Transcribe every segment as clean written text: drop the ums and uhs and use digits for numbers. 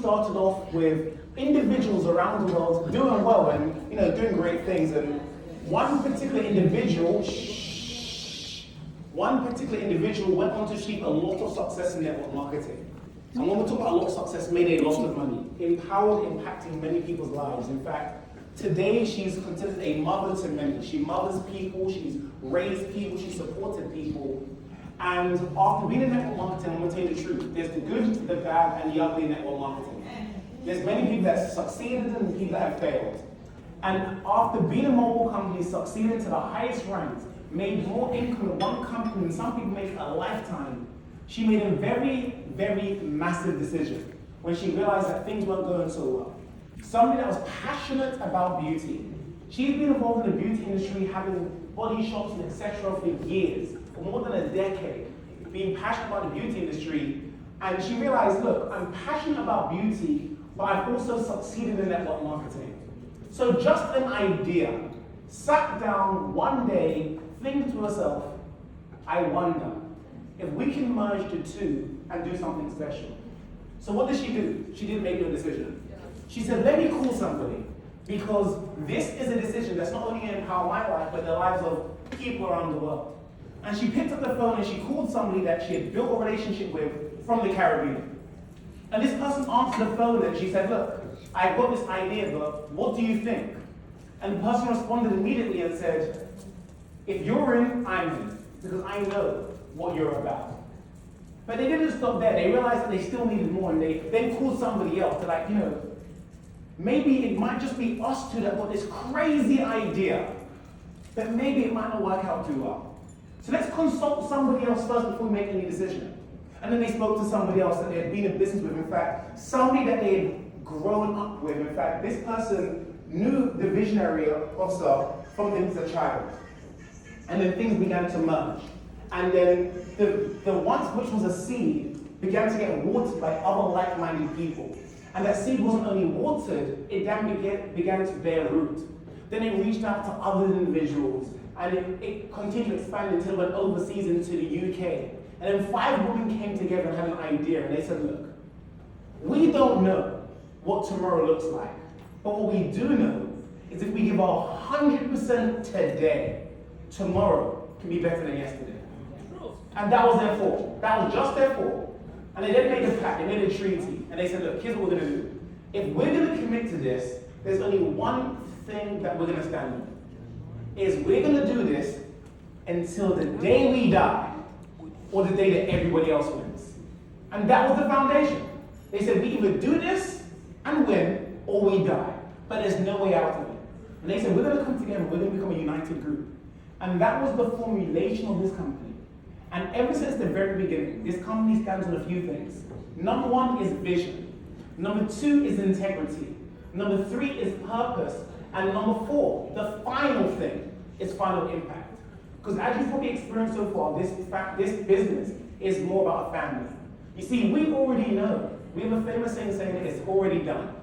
started off with individuals around the world doing well and doing great things. And one particular individual went on to achieve a lot of success in network marketing. And when we talk about a lot of success, made a lot of money, empowered, impacting many people's lives. In fact, today she's considered a mother to many. She mothers people, she's raised people, she's supported people. And after being in network marketing, I'm going to tell you the truth. There's the good, the bad, and the ugly in network marketing. There's many people that have succeeded and people that have failed. And after being a mobile company, succeeding to the highest ranks, made more income in one company than some people make a lifetime, she made a very, very massive decision when she realized that things weren't going so well. Somebody that was passionate about beauty. She's been involved in the beauty industry, having body shops and etc. for years, for more than a decade, being passionate about the beauty industry. And she realized, look, I'm passionate about beauty, but I've also succeeded in network marketing. So just an idea, sat down one day, thinking to herself, I wonder if we can merge the two and do something special. So what did she do? She didn't make no decision. She said, let me call somebody, because this is a decision that's not only going to empower my life, but the lives of people around the world. And she picked up the phone and she called somebody that she had built a relationship with from the Caribbean. And this person answered the phone and she said, look, I've got this idea, but what do you think? And the person responded immediately and said, if you're in, I'm in, because I know what you're about. But they didn't stop there. They realized that they still needed more, and they then called somebody else. They're like, maybe it might just be us two that got this crazy idea, but maybe it might not work out too well. So let's consult somebody else first before we make any decision. And then they spoke to somebody else that they had been in business with. In fact, somebody that they had grown up with. In fact, this person knew the visionary of stuff from them as a child. And then things began to merge. And then the once which was a seed began to get watered by other like-minded people. And that seed wasn't only watered, it then began to bear root. Then it reached out to other individuals, and it continued to expand until it went overseas into the UK. And then 5 women came together and had an idea, and they said, look, we don't know what tomorrow looks like, but what we do know is if we give our 100% today, tomorrow can be better than yesterday. And that was their fault. That was just their fault. And they then made a pact, they made a treaty, and they said, look, here's what we're going to do. If we're going to commit to this, there's only one thing that we're going to stand on. Is we're going to do this until the day we die, or the day that everybody else wins. And that was the foundation. They said, we either do this and win, or we die. But there's no way out of it. And they said, we're going to come together, we're going to become a united group. And that was the formulation of this company. And ever since the very beginning, this company stands on a few things. Number 1 is vision. Number 2 is integrity. Number 3 is purpose. And number 4, the final thing, is final impact. Because as you've probably experienced so far, this business is more about a family. You see, we already know, we have a famous saying that it's already done.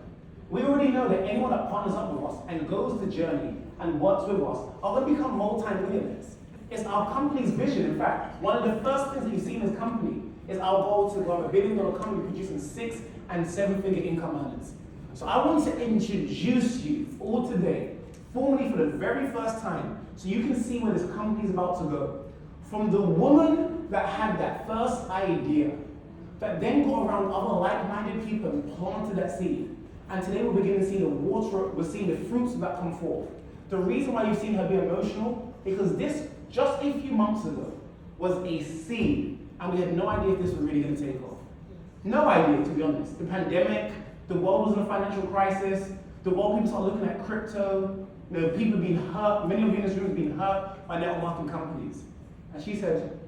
We already know that anyone that partners up with us and goes the journey and works with us are going to become multi-millionaires. It's our company's vision. In fact, one of the first things that you see in this company is our goal to grow a $1 billion company producing 6- and 7-figure income earners. So I want to introduce you all today, formally for the very first time, so you can see where this company is about to go. From the woman that had that first idea, that then got around other like-minded people and planted that seed. And today we're beginning to see the water, we're seeing the fruits of that come forth. The reason why you've seen her be emotional, because this, just a few months ago, was a seed, and we had no idea if this was really going to take off. No idea, to be honest. The pandemic, the world was in a financial crisis, the world people started looking at crypto, people being hurt, many of you in this room have been hurt by network marketing companies. And she said,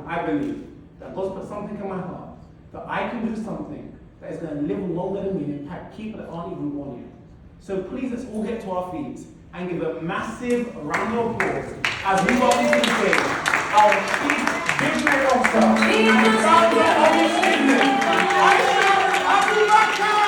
I believe that God's put something in my heart, that I can do something that is going to live longer than me and impact people that aren't even born yet. So please, let's all get to our feet and give a massive round of applause as we welcome to the stage our Chief Visionary Officer and founder of this business, Aisha Abubhakar!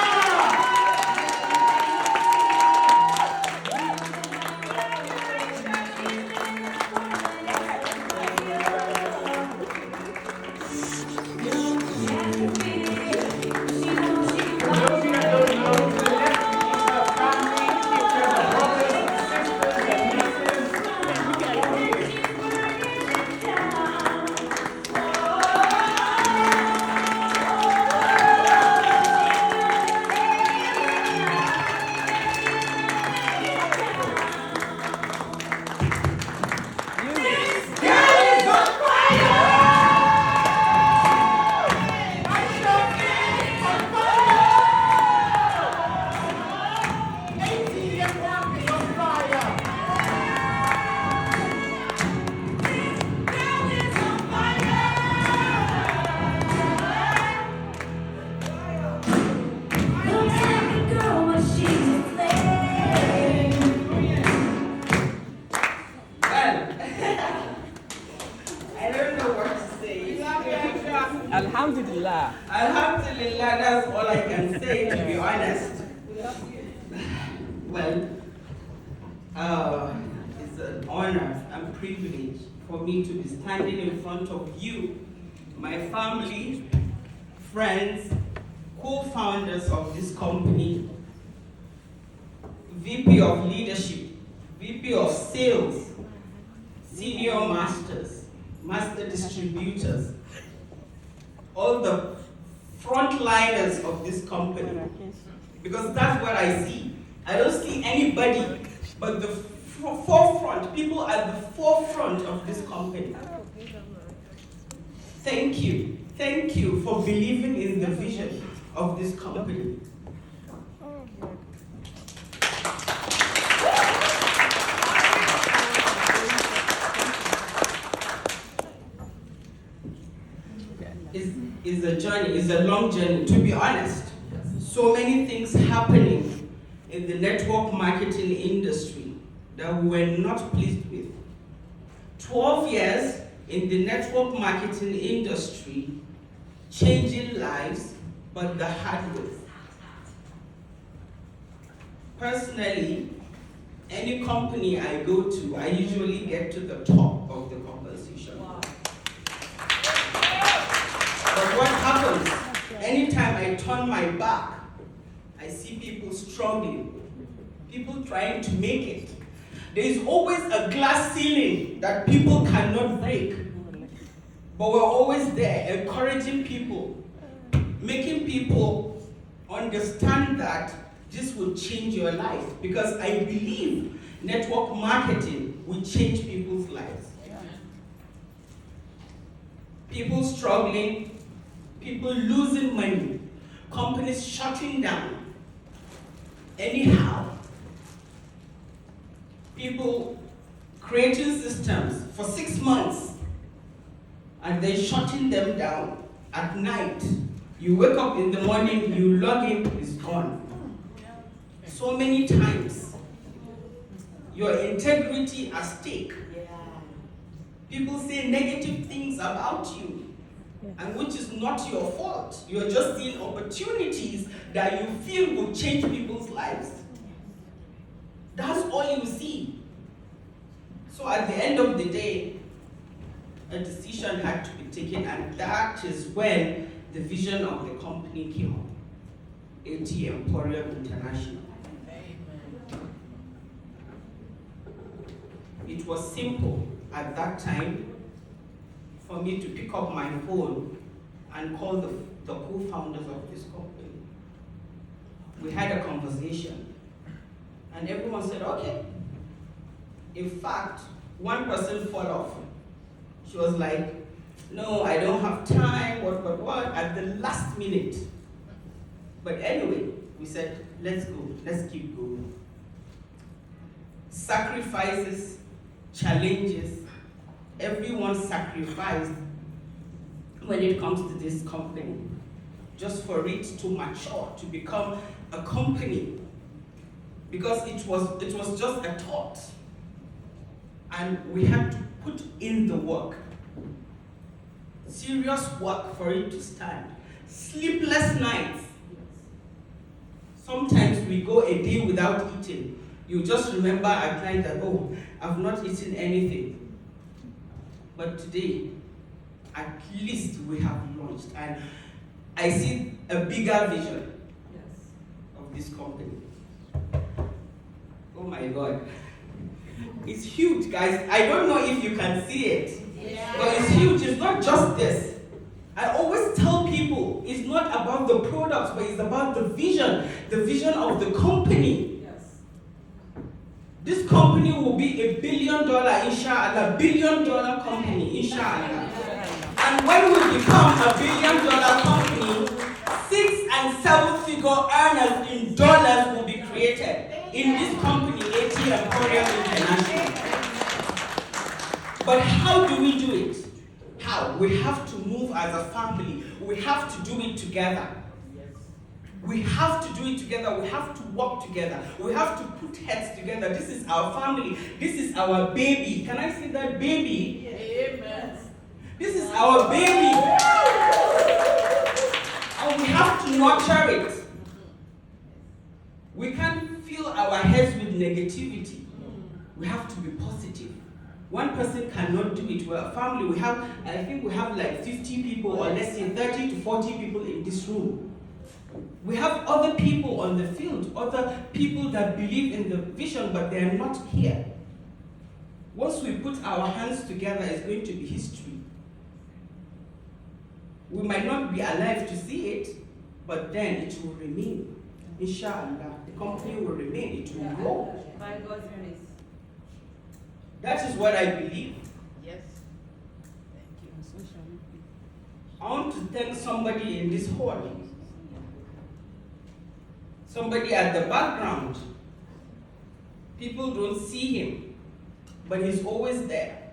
say, to be honest. Well, it's an honor and privilege for me to be standing in front of you, my family, friends, co-founders of this company, VP of Leadership, VP of Sales, Senior Masters, Master Distributors, all the frontliners of this company. Because that's what I see. I don't see anybody but the forefront, people at the forefront of this company. Thank you. Thank you for believing in the vision of this company. It's a journey, it's a long journey, to be honest. So many things happening in the network marketing industry that we were not pleased with. 12 years in the network marketing industry, changing lives, but the hard way. Personally, any company I go to, I usually get to the top of the compensation. Wow. But what happens? Anytime I turn my back, I see people struggling, people trying to make it. There is always a glass ceiling that people cannot break. But we're always there, encouraging people, making people understand that this will change your life. Because I believe network marketing will change people's lives. People struggling, people losing money, companies shutting down. Anyhow, people creating systems for 6 months and then shutting them down at night. You wake up in the morning, you log in, it's gone. So many times, your integrity at stake. People say negative things about you, and which is not your fault. You're just seeing opportunities that you feel will change people's lives. That's all you see. So at the end of the day, a decision had to be taken, and that is when the vision of the company came up. Emporium International. It was simple at that time for me to pick up my phone and call the co-founders of this company. We had a conversation, and everyone said, okay. In fact, one person fell off. She was like, no, I don't have time, what, at the last minute. But anyway, we said, let's go, let's keep going. Sacrifices, challenges, everyone sacrificed when it comes to this company, just for it to mature, to become a company. Because it was just a thought. And we had to put in the work. Serious work for it to stand. Sleepless nights. Sometimes we go a day without eating. You just remember at night that, oh, I've not eaten anything. But today, at least we have launched. And I see a bigger vision of this company. Oh my God. It's huge, guys. I don't know if you can see it. Yeah. But it's huge. It's not just this. I always tell people it's not about the products, but it's about the vision of the company. Yes. This company will be $1 billion, inshallah, $1 billion company, inshallah. And when we become $1 billion company, 6 and 7 figure earners in dollars will be created in this company, Emporium International. But how do we do it? How? We have to move as a family. We have to do it together. We have to do it together. We have to work together. We have to put heads together. This is our family. This is our baby. Can I say that, baby? Amen. This is our baby. And we have to nurture it. We can't fill our heads with negativity. We have to be positive. One person cannot do it. We're a family. I think we have like 50 people, or let's say 30 to 40 people in this room. We have other people on the field, other people that believe in the vision, but they are not here. Once we put our hands together, it's going to be history. We might not be alive to see it, but then it will remain. Inshallah, the company will remain, it will grow. By God's grace. That is what I believe. Yes. Thank you. So shall we be. I want to thank somebody in this hall. Somebody at the background. People don't see him, but he's always there.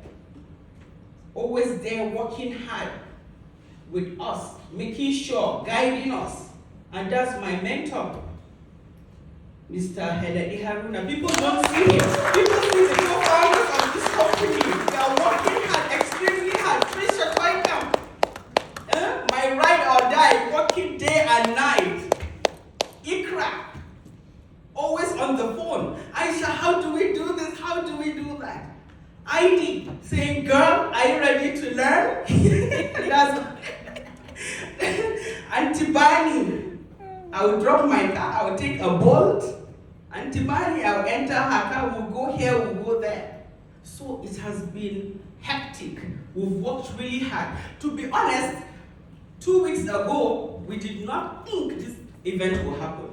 Always there working hard with us, making sure, guiding us. And that's my mentor, Mr. Heladi Haruna. People don't see him. People see the co-founders of this company. They are working hard, extremely hard. Trisha Toykam, my ride or die, working day and night. Ikra, always on the phone. Aisha, how do we do this? How do we do that? ID, saying, girl, are you ready to learn? That's Antibani. I will drop my car, I will take a bolt. Antibani, I will enter her car, we'll go here, we'll go there. So it has been hectic. We've worked really hard. To be honest, 2 weeks ago, we did not think this event will happen.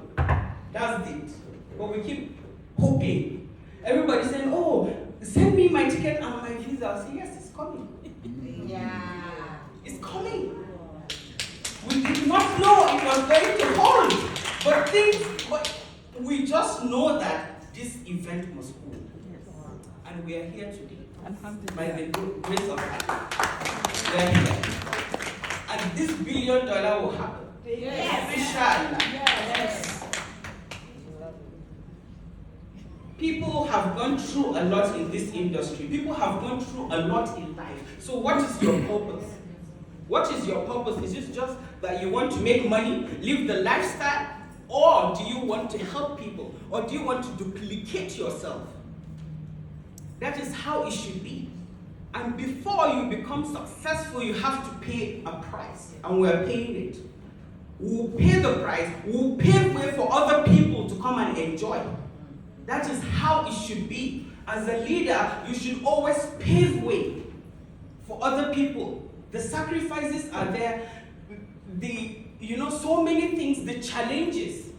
That's it. But we keep hoping. Everybody saying, oh, send me my ticket and my visa. I'll say, yes, it's coming. Yeah. It's coming. We did not know it was going to hold. But we just know that this event must hold. And we are here today. By the grace of God. We are here. And this $1 billion will happen. Yes. Inshallah. Yes. People have gone through a lot in this industry. People have gone through a lot in life. So what is your purpose? What is your purpose? Is it just that you want to make money, live the lifestyle? Or do you want to help people? Or do you want to duplicate yourself? That is how it should be. And before you become successful, you have to pay a price. And we're paying it. We'll pay the price. We'll pave way for other people to come and enjoy. That is how it should be. As a leader, you should always pave way for other people. The sacrifices are there. So many things, the challenges.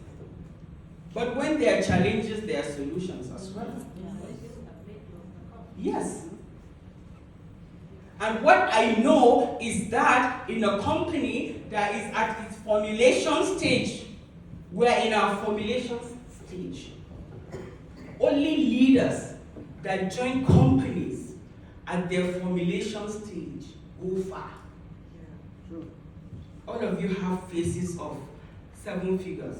But when there are challenges, there are solutions as well. Yes. And what I know is that in a company that is at its formulation stage, we're in our formulation stage. Only leaders that join companies at their formulation stage go far. All of you have faces of 7 figures.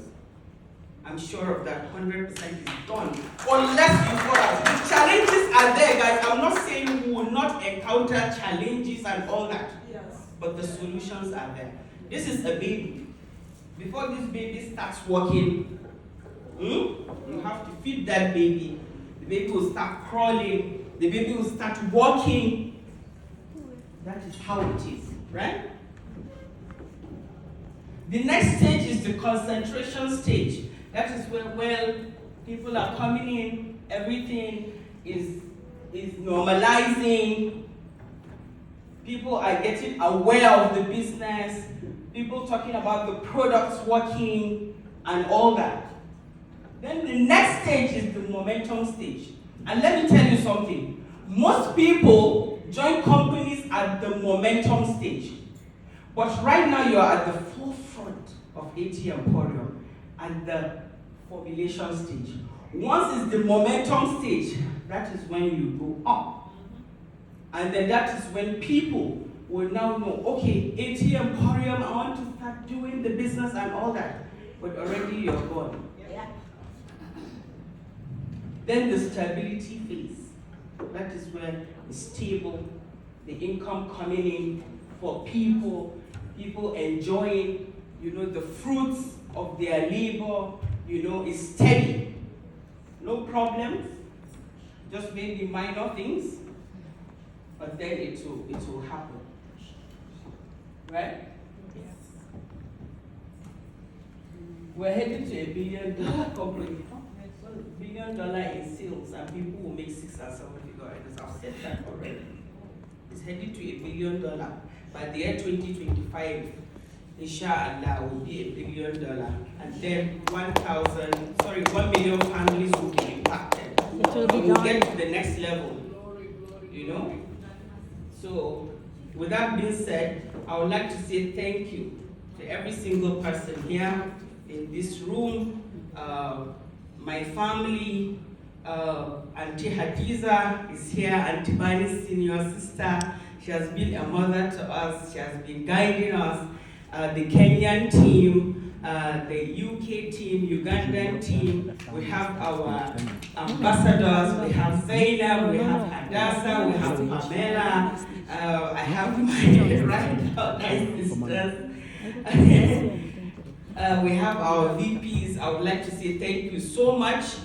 I'm sure of that. 100% is done. Unless you fall out. The challenges are there, guys. I'm not saying we will not encounter challenges and all that. Yes. But the solutions are there. This is a baby. Before this baby starts walking, you have to feed that baby. The baby will start crawling. The baby will start walking. That is how it is, right? The next stage is the concentration stage. That is where people are coming in, everything is normalizing. People are getting aware of the business. People talking about the products working and all that. Then the next stage is the momentum stage. And let me tell you something. Most people join companies at the momentum stage. But right now you are at the forefront of Emporium at the formulation stage. Once is the momentum stage, that is when you go up. And then that is when people will now know, okay, Emporium, I want to start doing the business and all that. But already you're gone. Yeah. Then the stability phase. That is where it's stable, the income coming in for people enjoying, the fruits of their labor, is steady. No problems, just maybe minor things, but then it will happen. Right? We're heading to $1 billion company. $1 billion in sales, and people will make $6 and $7 figures. I've said that already. It's heading to $1 billion. By the year 2025, inshallah, will be $1 billion. And then 1 million families will be impacted. We'll get to the next level. So, with that being said, I would like to say thank you to every single person here in this room, my family, Auntie Hadiza is here, Auntie Bani's senior sister. She has been a mother to us. She has been guiding us. The Kenyan team, the UK team, Ugandan team. We have our ambassadors. We have Zainab, we have Hadassah, we have Pamela. I have my right now, nice sisters. We have our VPs. I would like to say thank you so much.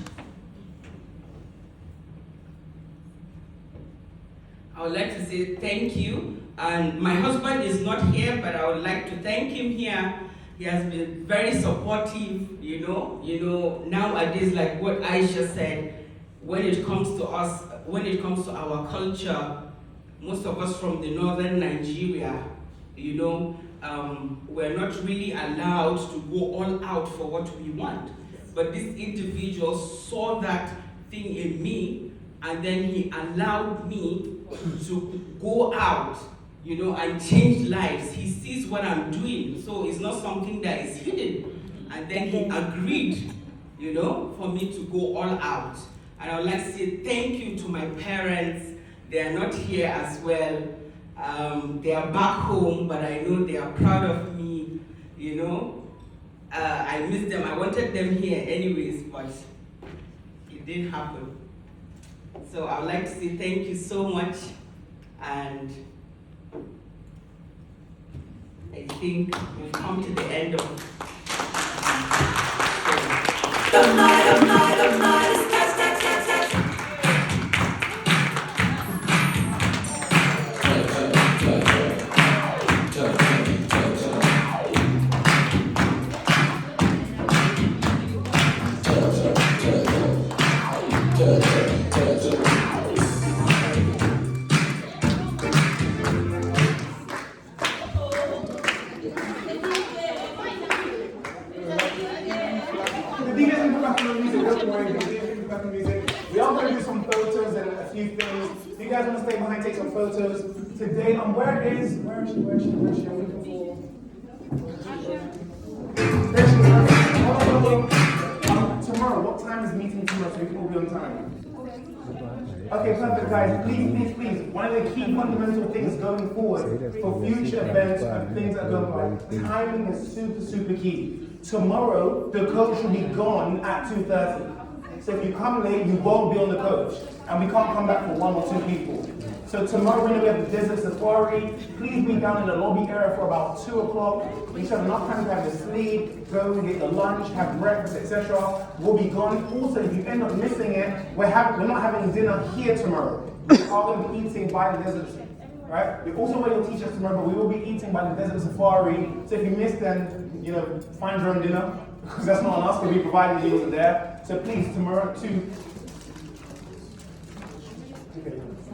I would like to say thank you. And my husband is not here, but I would like to thank him here. He has been very supportive, nowadays, like what Aisha said, when it comes to us, when it comes to our culture, most of us from the northern Nigeria, we're not really allowed to go all out for what we want. But this individual saw that thing in me, and then he allowed me to go out, and change lives. He sees what I'm doing, so it's not something that is hidden. And then he agreed, for me to go all out. And I would like to say thank you to my parents. They are not here as well. They are back home, but I know they are proud of me, I miss them. I wanted them here anyways, but it didn't happen. So I would like to say thank you so much, and I think we've come to the end of We are going to do some photos and a few things. If you guys want to stay behind, take some photos. Today, where is she? I'm looking for. There she is. Tomorrow, what time is the meeting tomorrow so we can all be on time? Okay, perfect, guys. Please. One of the key fundamental things going forward for future events and things that go by, timing is super key. Tomorrow, the coach will be gone at 2:30. So if you come late, you won't be on the coach. And we can't come back for 1 or 2 people. So tomorrow when we have the desert safari, please be down in the lobby area for about 2 o'clock. You should have enough time to have your sleep, go and get your lunch, have breakfast, etc. We'll be gone. Also, if you end up missing it, we're not having dinner here tomorrow. We are going to be eating by the desert. Right? We also want your teachers tomorrow, but we will be eating by the desert safari. So if you miss, then find your own dinner, because that's not on us, because we provided the meals there. So please, tomorrow too.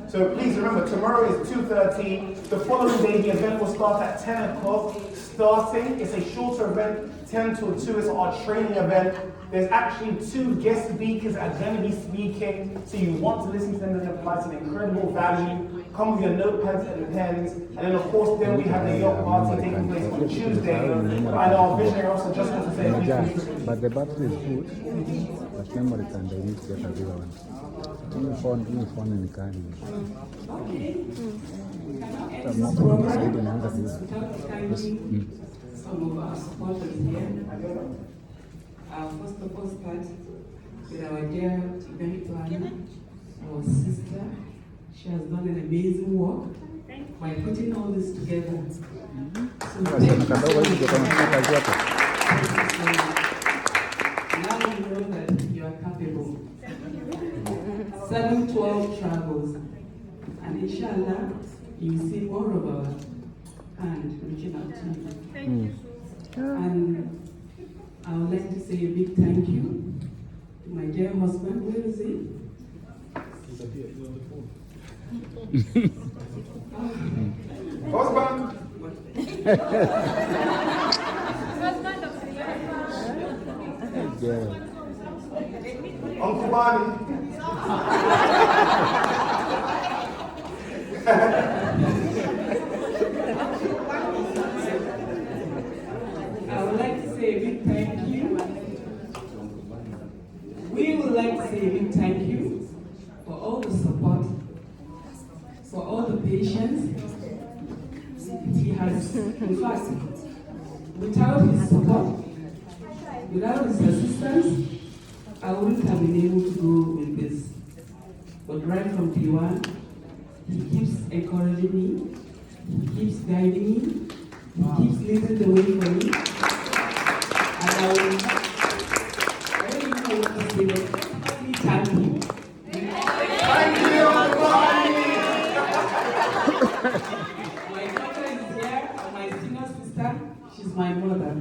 So please remember, tomorrow is 2:30. The following day, the event will start at 10 o'clock. It's a shorter event, 10 to 2 is our training event. There's actually 2 guest speakers that are going to be speaking, so you want to listen to them. They provide some incredible value. Come with your notepads and pens. And then of course, then we have the yacht party taking place on Tuesday. And our visionary officer just wants to say please. But the battery is good. But memory can they need to get a bigger one. Phone in the car. Some of our supporters here. First of all, start with our dear event planner, our sister. She has done an amazing work by putting all this together. So thank you so much. Now you know that you are capable. 712 travels. And inshallah, you will see more of our hand reaching out to you. Thank you so much. And I would like to say a big thank you to my dear husband. Where is he? Husband. Husband of the year. Yeah. Uncle Barney. I would like to say a big thank you. We would like to say a big thank you for all the support, for all the patience he has. In fact, without his support, without his assistance, I wouldn't have been able to go with this. But right from day one, he keeps encouraging me, he keeps guiding me, he keeps leading the way for me. And I don't even know what to say, but please thank you. Thank you, Uncle Barney. My daughter is here, and my senior sister, she's my mother.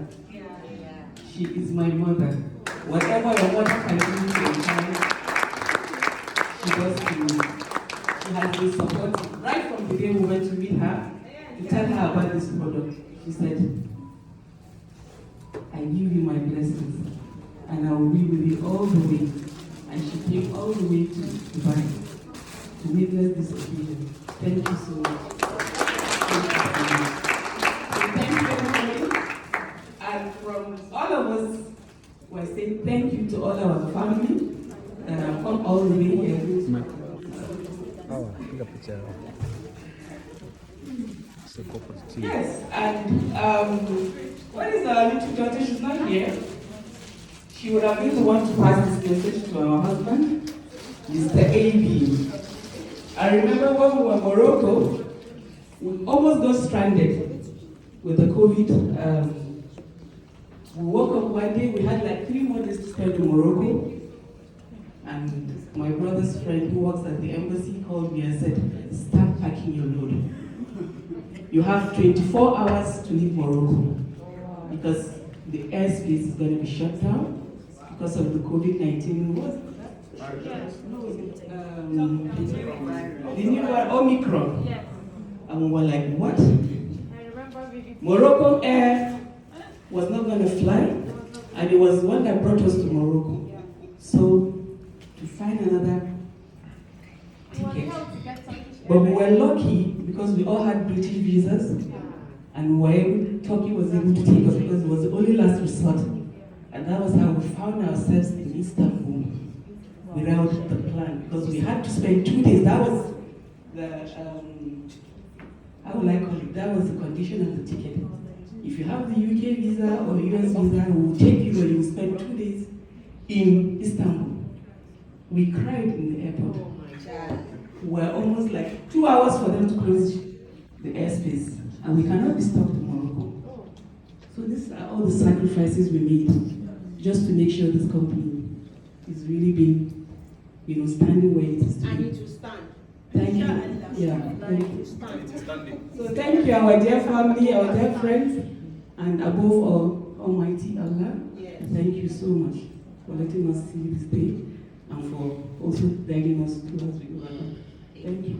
She is my mother. Whatever your mother can do in time, she does to me. She has been supporting. Right from the day we went to meet her, to tell her about this product, she said, I give you my blessings, and I will be with you all the way. And she came all the way to Dubai to witness this occasion. Thank you so much. Thank you so much. So thank you, everybody. And from all of us, we're saying thank you to all our family that have come all the way here. Oh, piga picha yao. So corporate tea. Yes, and what is our little daughter? She's not here. She would have been the one to pass this message to our husband, Mr. A.B. I remember when we were in Morocco, we almost got stranded with the COVID. We woke up one day, we had like 3 more days to spend in Morocco. And my brother's friend who works at the embassy called me and said, start packing your load. You have 24 hours to leave Morocco because the airspace is going to be shut down because of the COVID-19. The new one, Omicron. Yes. And we were like, what? I remember vividly. Morocco Air was not going to fly, and it was one that brought us to Morocco. So, to find another ticket. But we were lucky because we all had British visas, and Turkey was able to take us because it was the only last resort. And that was how we found ourselves in Istanbul without the plan, because we had to spend 2 days. That was the, how will I call it? That was the condition of the ticket. If you have the UK visa or US visa, we will take you, but you will spend 2 days in Istanbul. We cried in the airport. Oh my God. We're almost like 2 hours for them to close the airspace, and we cannot be stopped in Morocco. So these are all the sacrifices we made just to make sure this company is really being, standing where it is I today. need to stand. Thank you. Yeah, I thank need you. to stand. So thank you, our dear family, our dear friends, and above all, Almighty Allah. Yes. Thank you so much for letting us see this day and for also guiding us through as we go along. Thank you.